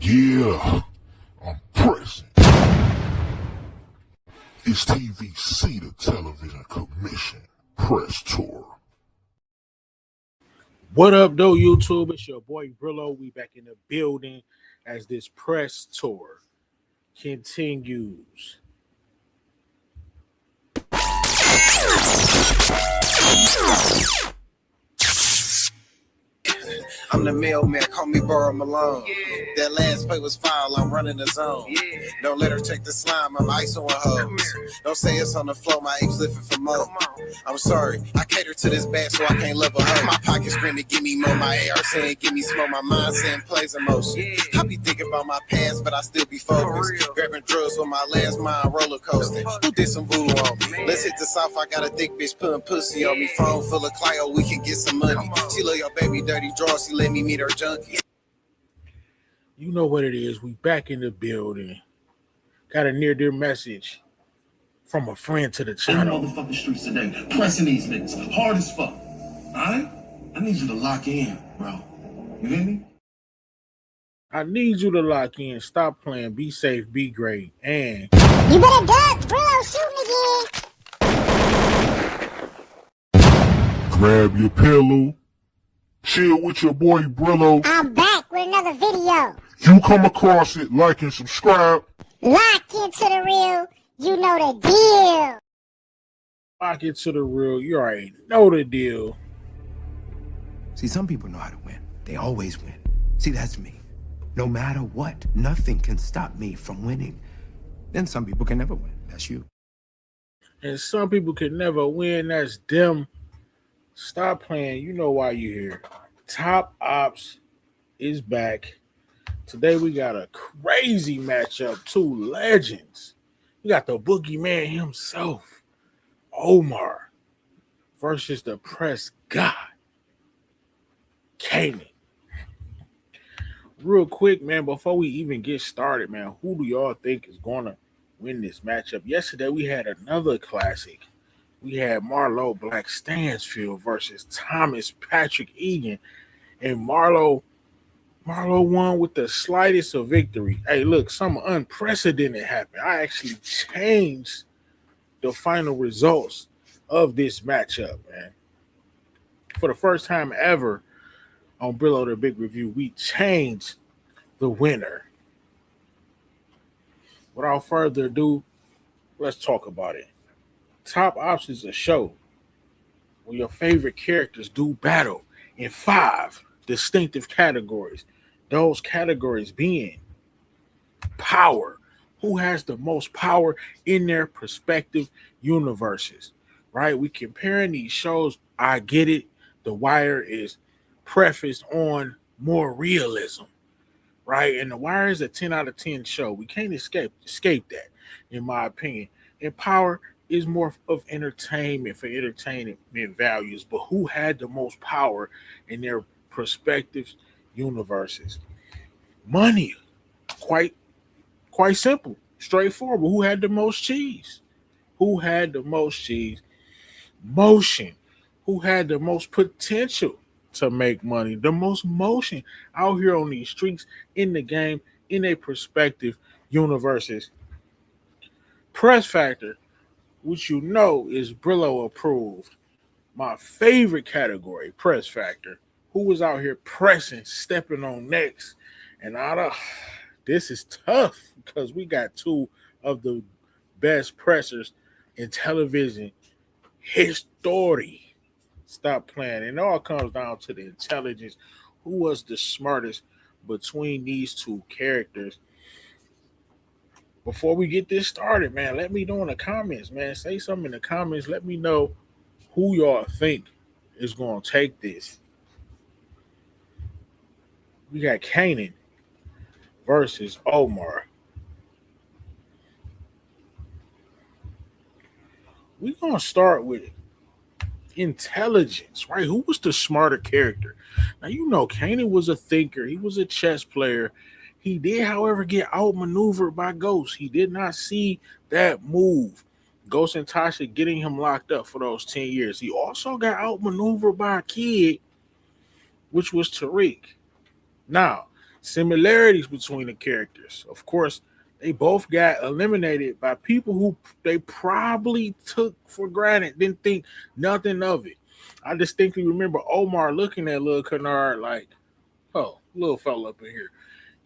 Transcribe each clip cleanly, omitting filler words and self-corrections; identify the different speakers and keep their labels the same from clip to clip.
Speaker 1: Yeah, I'm pressing. It's TVC, the Television Commission Press Tour.
Speaker 2: What up, though, YouTube? It's your boy Brillo. We back in the building as this press tour continues.
Speaker 3: I'm the mailman, call me Burrow Malone. That last play was foul, I'm running the zone. Don't let her take the slime, I'm ice on hoes. Don't say it's on the floor, my apes lifting for more. I'm sorry, I cater to this bad so I can't love a hoe. My pocket screaming, give me more, my AR saying, give me smoke, my mind saying plays emotion. I be thinking about my past, but I still be focused. Grabbing drugs with my last mind roller coasting. Who did some voodoo on me? Let's hit the south, I got a thick bitch putting pussy on me. Phone full of Clio, we can get some money. She love your baby dirty drawers, she let me meet her junkie.
Speaker 2: You know what it is. We back in the building. Got a near dear message from a friend to the channel.
Speaker 4: Motherfucking streets today, pressing these niggas hard as fuck. Alright? I need you to lock in, bro. You hear me?
Speaker 2: I need you to lock in. Stop playing. Be safe. Be great. And
Speaker 5: you better duck, bro. Shooting again.
Speaker 1: Grab your pillow. Chill with your boy Brillo.
Speaker 5: I'm back with another video.
Speaker 1: You come across it, like and subscribe.
Speaker 5: Lock into the real. You know the deal.
Speaker 2: lock it to the real. You already know the deal.
Speaker 6: See, some people know how to win. They always win. See, that's me. No matter what, nothing can stop me from winning. Then some people can never win. That's you.
Speaker 2: And some people can never win. That's them. Stop playing. You know why you're here. Top Opps is back. Today we got a crazy matchup. Two legends. We got the boogeyman himself, Omar, versus the press god, Kanan. Real quick, man, before we even get started, man, who do y'all think is going to win this matchup? Yesterday we had another classic. We had Marlo Black Stansfield versus Thomas Patrick Egan, and Marlo won with the slightest of victory. Hey, look, something unprecedented happened. I actually changed the final results of this matchup, man. For the first time ever on Brillo the Big Review, we changed the winner. Without further ado, let's talk about it. Top Opps is a show where your favorite characters do battle in 5 distinctive categories. Those categories being power. Who has the most power in their respective universes, right? We comparing these shows. I get it. The Wire is prefaced on more realism, right? And The Wire is a 10 out of 10 show. We can't escape that, in my opinion. And power is more of entertainment for entertainment values. But who had the most power in their perspectives universes? Money. Quite simple, straightforward. Who had the most cheese? Who had the most cheese? Motion. Who had the most potential to make money? The most motion out here on these streets, in the game, in a perspective universes. Press factor, which you know is Brillo approved. My favorite category, press factor. Who was out here pressing, stepping on necks? And this is tough because we got 2 of the best pressers in television history. Stop playing. It all comes down to the intelligence. Who was the smartest between these 2 characters? Before we get this started, man, let me know in the comments, man. Say something in the comments. Let me know who y'all think is going to take this. We got Kanan versus Omar. We're going to start with intelligence, right? Who was the smarter character? Now, you know, Kanan was a thinker. He was a chess player. He did, however, get outmaneuvered by Ghost. He did not see that move. Ghost and Tasha getting him locked up for those 10 years. He also got outmaneuvered by a kid, which was Tariq. Now, Similarities between the characters. Of course, they both got eliminated by people who they probably took for granted, didn't think nothing of it. I distinctly remember Omar looking at Lil Kennard like, oh, little fella up in here.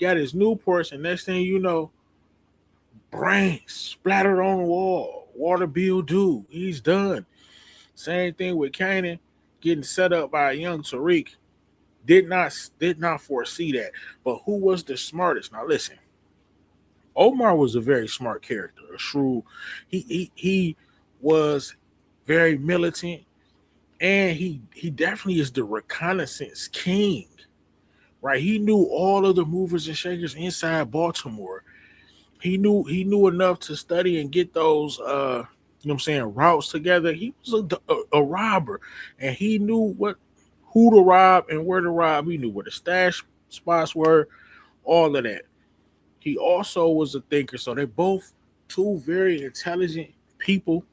Speaker 2: Got his Newports, and next thing you know, brains splattered on the wall. Water bill due. He's done. Same thing with Kanan getting set up by a young Tariq. Did not foresee that. But who was the smartest? Now listen, Omar was a very smart character, a shrewd. He was very militant, and he definitely is the reconnaissance king, right? He knew all of the movers and shakers inside Baltimore. He knew enough to study and get those you know what I'm saying, routes together. He was a robber, and he knew who to rob and where to rob. He knew where the stash spots were, all of that. He also was a thinker, so they're both two very intelligent people.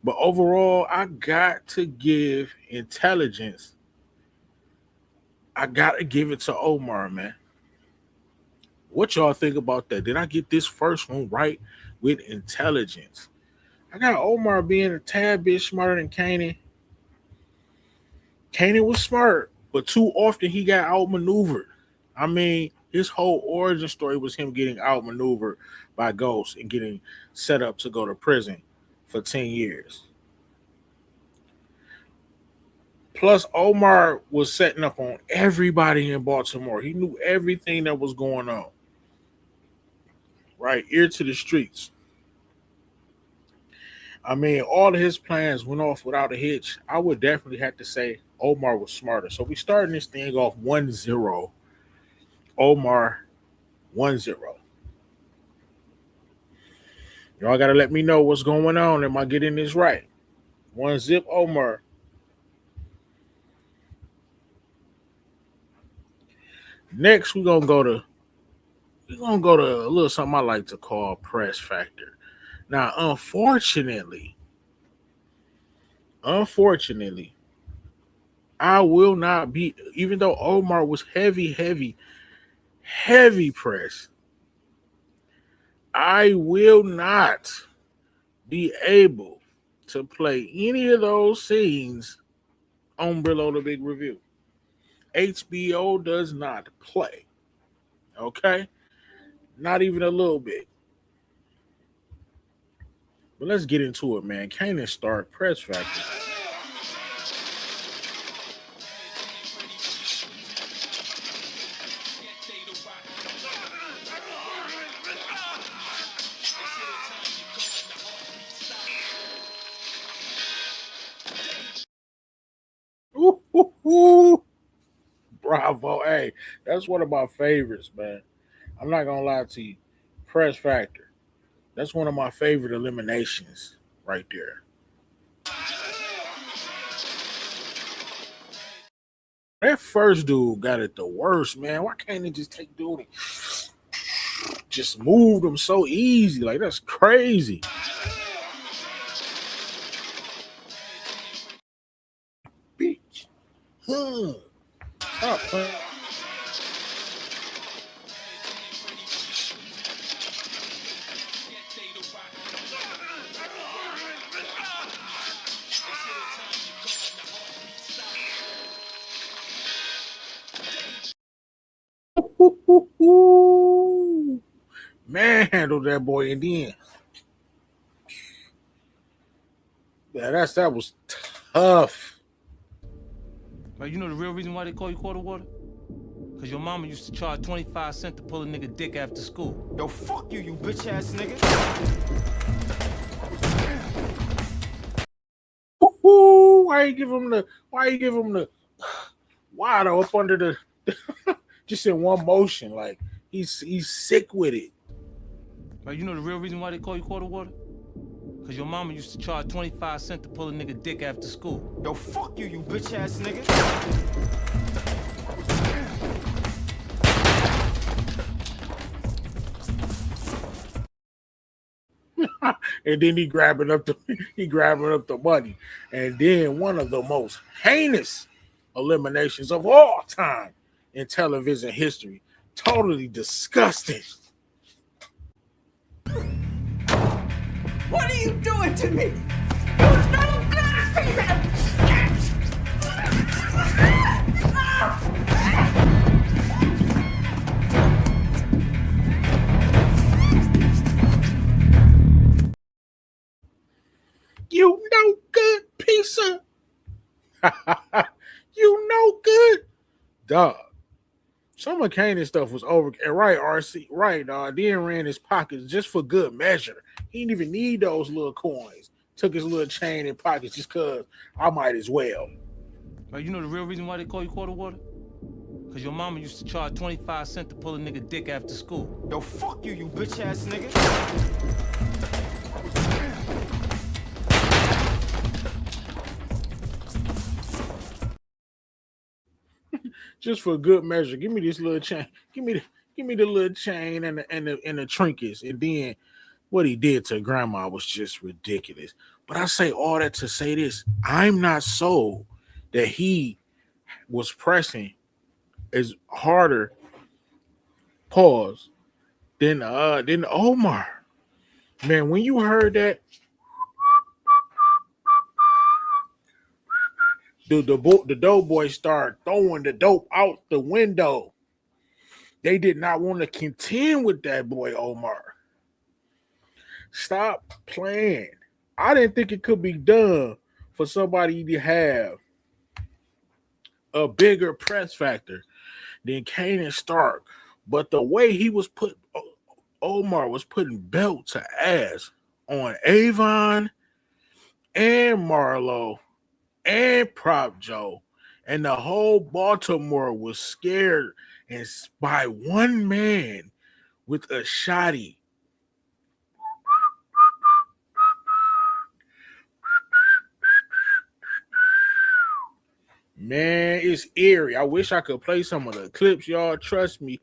Speaker 2: But overall, I got to give intelligence. I got to give it to Omar, man. What y'all think about that? Did I get this first one right with intelligence? I got Omar being a tad bit smarter than Kanan. Kanan was smart, but too often he got outmaneuvered. I mean, his whole origin story was him getting outmaneuvered by Ghost and getting set up to go to prison for 10 years. Plus, Omar was setting up on everybody in Baltimore. He knew everything that was going on. Right, ear to the streets. I mean, all of his plans went off without a hitch. I would definitely have to say Omar was smarter. So we starting this thing off 1-0. Omar 1-0. Y'all got to let me know what's going on. Am I getting this right? 1-0 Omar. Next, we're gonna go to a little something I like to call press factor. Now, unfortunately, I will not be, even though Omar was heavy press, I will not be able to play any of those scenes on Below the Big Review. HBO does not play. Okay? Not even a little bit. But let's get into it, man. Kanan start press factor. Ooh. Bravo. Hey, that's one of my favorites, man. I'm not gonna lie to you. Press factor. That's one of my favorite eliminations right there. That first dude got it the worst, man. Why can't he just take dude and just move them so easy? Like, that's crazy. Bitch. Stop playing. Manhandled that boy, and then that was tough.
Speaker 7: Right, you know the real reason why they call you quarter water? Cause your mama used to charge 25 cents to pull a nigga dick after school.
Speaker 8: Yo, fuck you, you bitch ass nigga.
Speaker 2: Why you give him the wide up under the just in one motion? Like, he's sick with it.
Speaker 7: Right, you know the real reason why they call you quarter water? Cause your mama used to charge 25 cents to pull a nigga dick after school.
Speaker 8: Yo, fuck you, you bitch ass nigga.
Speaker 2: And then he grabbing up the money. And then one of the most heinous eliminations of all time. in television history. Totally disgusting.
Speaker 9: What are you doing to me? You no good piece of
Speaker 2: You no good piece of you no good dog. Some of Kanan's stuff was over. And right, RC, right, dog. Then ran his pockets just for good measure. He didn't even need those little coins. Took his little chain and pockets just cause I might as well.
Speaker 7: Right, you know the real reason why they call you quarter water? Cause your mama used to charge 25 cents to pull a nigga dick after school.
Speaker 8: Yo, fuck you, you bitch ass nigga.
Speaker 2: Just for good measure. Give me this little chain. Give me the little chain and the trinkets. And then what he did to grandma was just ridiculous. But I say all that to say this. I'm not sold that he was pressing as harder pause than Omar. Man, when you heard that, the dope boys started throwing the dope out the window. They did not want to contend with that boy Omar. Stop playing. I didn't think it could be done for somebody to have a bigger press factor than Kanan Stark. But the way he was Omar was putting belt to ass on Avon and Marlo and Prop Joe, and the whole Baltimore was scared and by one man with a shotty. Man, it's eerie. I wish I could play some of the clips, y'all. Trust me,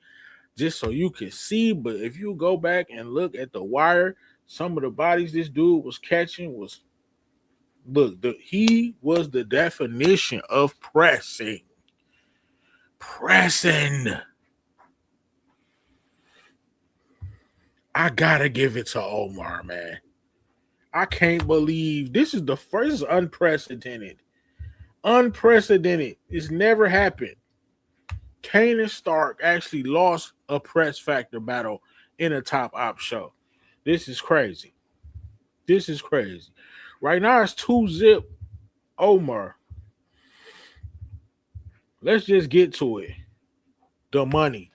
Speaker 2: just so you can see. But if you go back and look at the wire, some of the bodies this dude was catching was he was the definition of pressing. Pressing. I gotta give it to Omar, man. I can't believe this is the first unprecedented. Unprecedented. It's never happened. Kanan Stark actually lost a press factor battle in a top op show. This is crazy. This is crazy. Right now it's 2-0 Omar. Let's just get to it. The money.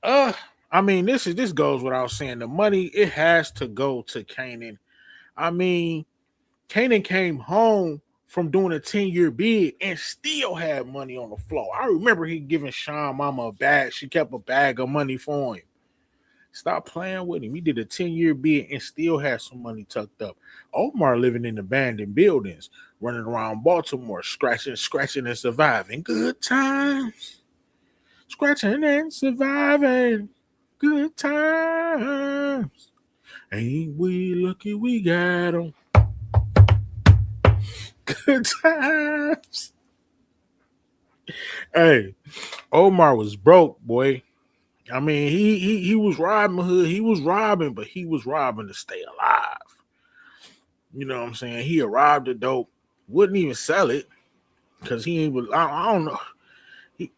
Speaker 2: I mean, this goes without saying. The money, it has to go to Kanan. I mean, Kanan came home from doing a 10-year bid and still had money on the floor. I remember he giving Sean Mama a bag. She kept a bag of money for him. Stop playing with him. He did a 10-year bid and still had some money tucked up. Omar living in abandoned buildings, running around Baltimore, scratching and surviving. Good times. Scratching and surviving. Good times. Ain't we lucky we got them? Good times. Hey, Omar was broke, boy. I mean, he was robbing hood. He was robbing, but he was robbing to stay alive. You know what I'm saying? He robbed the dope, wouldn't even sell it because he ain't. I don't know. He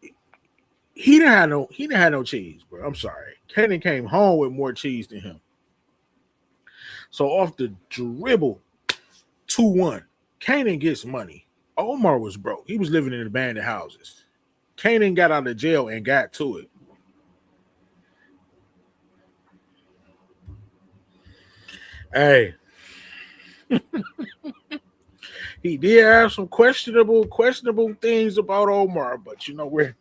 Speaker 2: didn't have no cheese, bro. I'm sorry. Kanan came home with more cheese than him. So off the dribble, 2-1. Kanan gets money. Omar was broke. He was living in abandoned houses. Kanan got out of jail and got to it. Hey. He did have some questionable things about Omar, but you know we're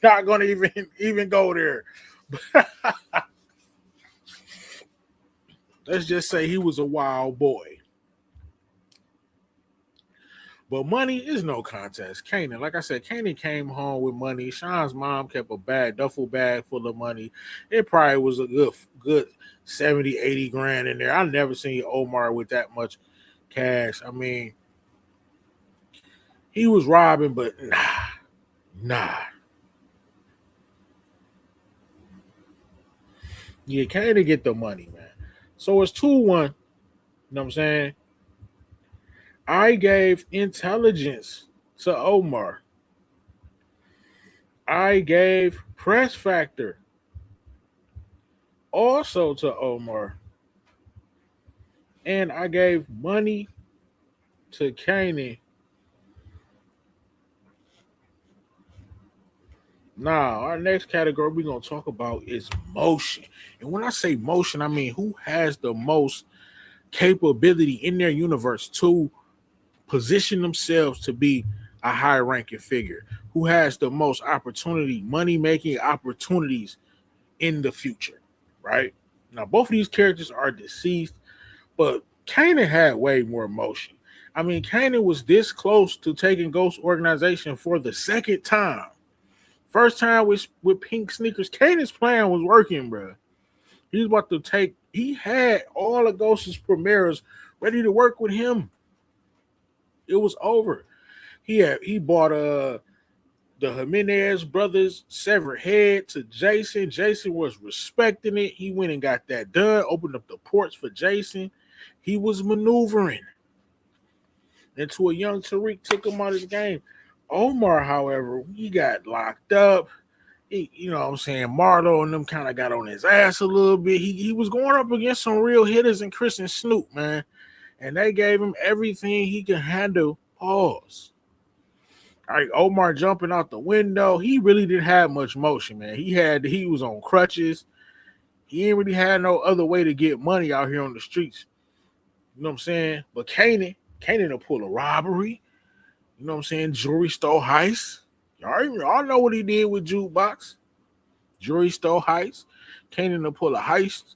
Speaker 2: not going to even go there. Let's just say he was a wild boy. But money is no contest. Kanan, like I said, Kanan came home with money. Sean's mom kept a duffel bag full of money. It probably was a good 70, 80 grand in there. I've never seen Omar with that much cash. I mean, he was robbing, but nah. Yeah, Kanan get the money, man. So it's 2-1. You know what I'm saying? I gave intelligence to Omar. I gave press factor also to Omar. And I gave money to Kanan. Now, our next category we're going to talk about is motion. And when I say motion, I mean who has the most capability in their universe to position themselves to be a high ranking figure, who has the most opportunity, money making opportunities in the future, right? Now, both of these characters are deceased, but Kanan had way more motion. I mean, Kanan was this close to taking Ghost Organization for the second time. First time with pink sneakers, Kanan's plan was working, bro. He was about to take. He had all of Ghost's premieres ready to work with him. It was over. He bought the Jimenez brothers severed head to Jason. Jason was respecting it. He went and got that done. Opened up the ports for Jason. He was maneuvering into a young Tariq, took him out of the game. Omar, however, he got locked up. You know what I'm saying? Marlo and them kind of got on his ass a little bit. He was going up against some real hitters in Chris and Snoop, man. And they gave him everything he could handle. Pause. All right, Omar jumping out the window. He really didn't have much motion, man. He was on crutches. He ain't really had no other way to get money out here on the streets. You know what I'm saying? But Kanan will pull a robbery. You know what I'm saying? Jewelry stole heist. Y'all know what he did with Jukebox. Jewelry stole heist. Kanan will pull a heist.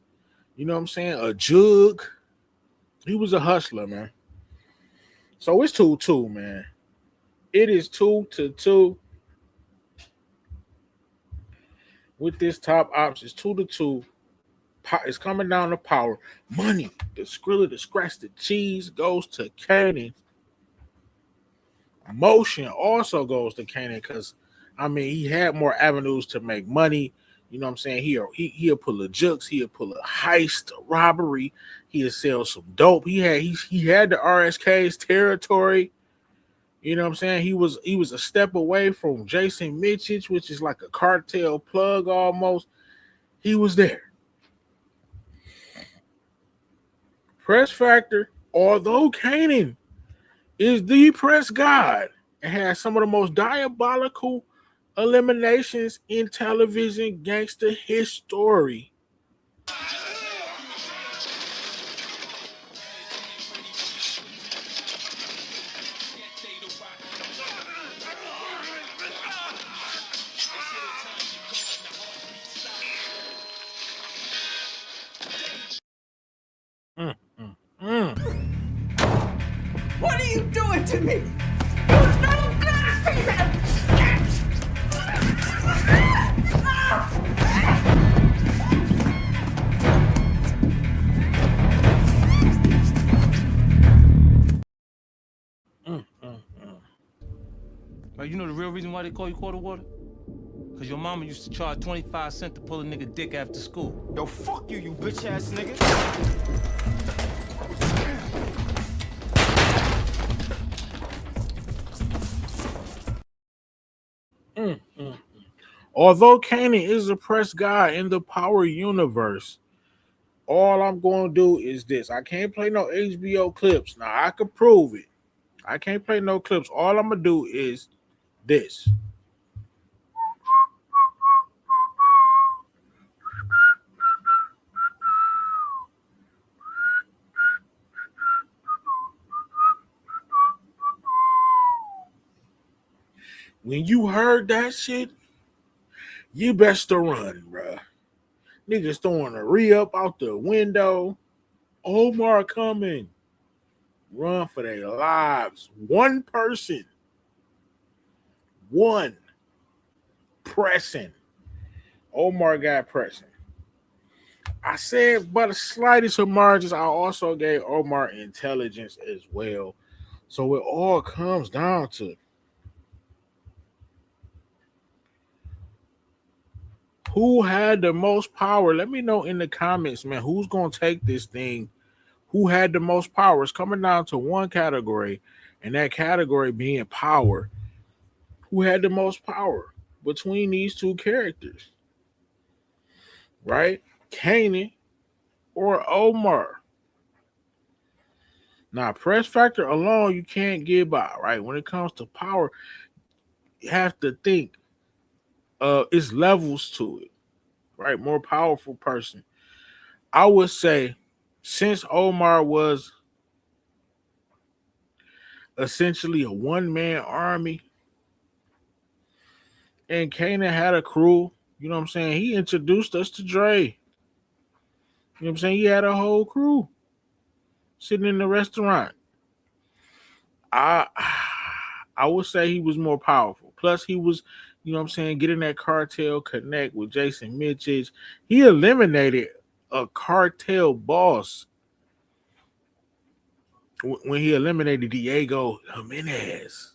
Speaker 2: You know what I'm saying? A jug. He was a hustler, man. So it's 2-2, man. It is 2-2 with this top option. It's 2-2. It's coming down to power. Money. The Skrilla, the scratch, the cheese goes to Kanan. Motion also goes to Kanan because, I mean, he had more avenues to make money. You know what I'm saying? He'll pull a jukes. He'll pull a heist, a robbery. He'll sell some dope. He had the RSK's territory. You know what I'm saying? He was a step away from Jason Mitchell, which is like a cartel plug almost. He was there. Press factor, although Kanan is the press god and has some of the most diabolical eliminations in television gangster history.
Speaker 9: What are you doing to me? You no good piece of...
Speaker 7: Right, you know the real reason why they call you quarter water? Cause your mama used to charge 25 cents to pull a nigga dick after school.
Speaker 8: Yo, fuck you, you bitch ass nigga.
Speaker 2: Although Kanan is a press guy in the Power universe, all I'm going to do is this. I can't play no HBO clips. Now, I could prove it. I can't play no clips. All I'm going to do is this. When you heard that shit, you best to run, bruh. Niggas throwing a re-up out the window. Omar coming. Run for their lives. One person. One. Pressing. Omar got pressing. I said by the slightest of margins, I also gave Omar intelligence as well. So it all comes down to Who had the most power? Let me know in the comments, man. Who's gonna take this thing? Who had the most power? It's coming down to one category, and that category being power. Who had the most power between these two characters? Right? Kanan or Omar. Now, press factor alone, you can't get by, right? When it comes to power, you have to think it's levels to it, right? More powerful person. I would say, since Omar was essentially a one-man army and Kanan had a crew, you know what I'm saying? He introduced us to Dre. You know what I'm saying? He had a whole crew sitting in the restaurant. I would say he was more powerful. Plus, he was, you know what I'm saying, getting that cartel connect with Jason Mitchell. He eliminated a cartel boss when he eliminated Diego Jimenez.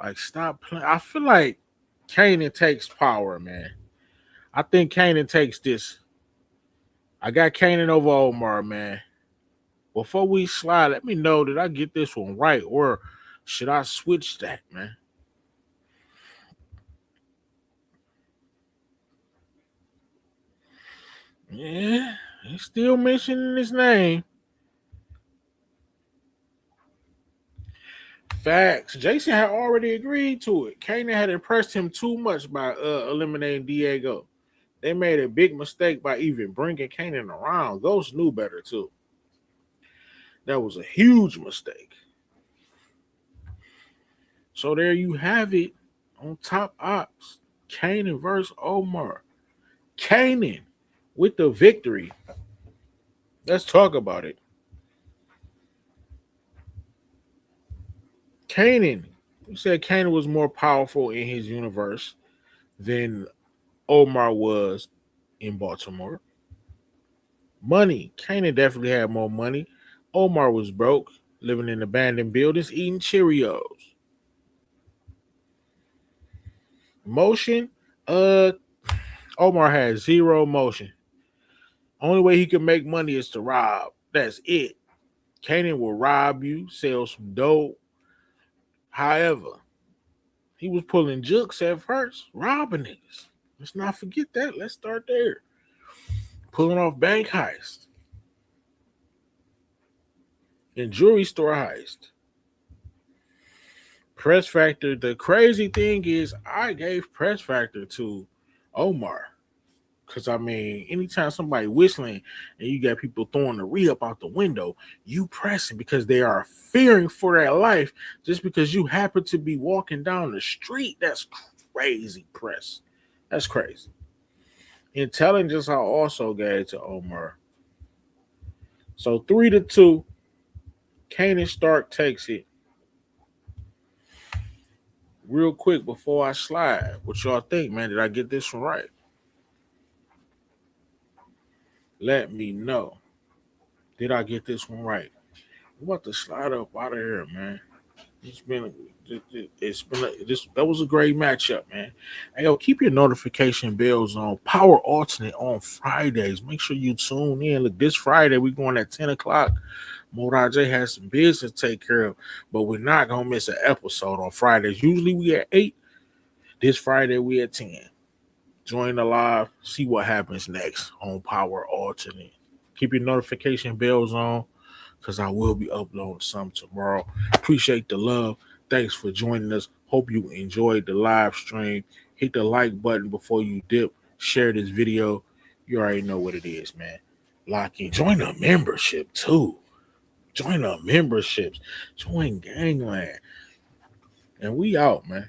Speaker 2: Like, stop playing. I feel like Kanan takes power, man. I think Kanan takes this. I got Kanan over Omar, man. Before we slide, let me know, did I get this one right, or should I switch that, man? Yeah, he's still mentioning his name. Facts. Jason had already agreed to it. Kanan had impressed him too much by eliminating Diego. They made a big mistake by even bringing Kanan around. Ghost knew better, too. That was a huge mistake. So there you have it on Top Ops. Kanan versus Omar. Kanan with the victory. Let's talk about it. Kanan. You said Kanan was more powerful in his universe than Omar was in Baltimore. Money. Kanan definitely had more money. Omar was broke, living in abandoned buildings, eating Cheerios. Motion. Omar had zero motion. Only way he could make money is to rob. That's it. Kanan will rob you, sell some dope. However, he was pulling jukes at first, robbing niggas. Let's not forget that. Let's start there. Pulling off bank heist and jewelry store heist. Press Factor. The crazy thing is, I gave Press Factor to Omar. Because, I mean, anytime somebody whistling and you got people throwing the re-up out the window, you pressing because they are fearing for their life just because you happen to be walking down the street. That's crazy, Press. That's crazy. Intelligence I also gave to Omar. So 3-2. Kanan Stark takes it. Real quick before I slide, what y'all think, man? Did I get this one right? Let me know. Did I get this one right? I'm about to slide up out of here, man. That was a great matchup, man. Hey, yo, keep your notification bells on. Power Alternate on Fridays. Make sure you tune in. Look, this Friday we're going at 10 o'clock. Moraj has some business to take care of, but we're not gonna miss an episode on Fridays. Usually we at 8. This Friday we at 10. Join the live. See what happens next on Power Alternate. Keep your notification bells on, because I will be uploading some tomorrow. Appreciate the love. Thanks for joining us. Hope you enjoyed the live stream. Hit the like button before you dip. Share this video. You already know what it is, man. Lock in. Join a membership, too. Join our memberships. Join Gangland. And we out, man.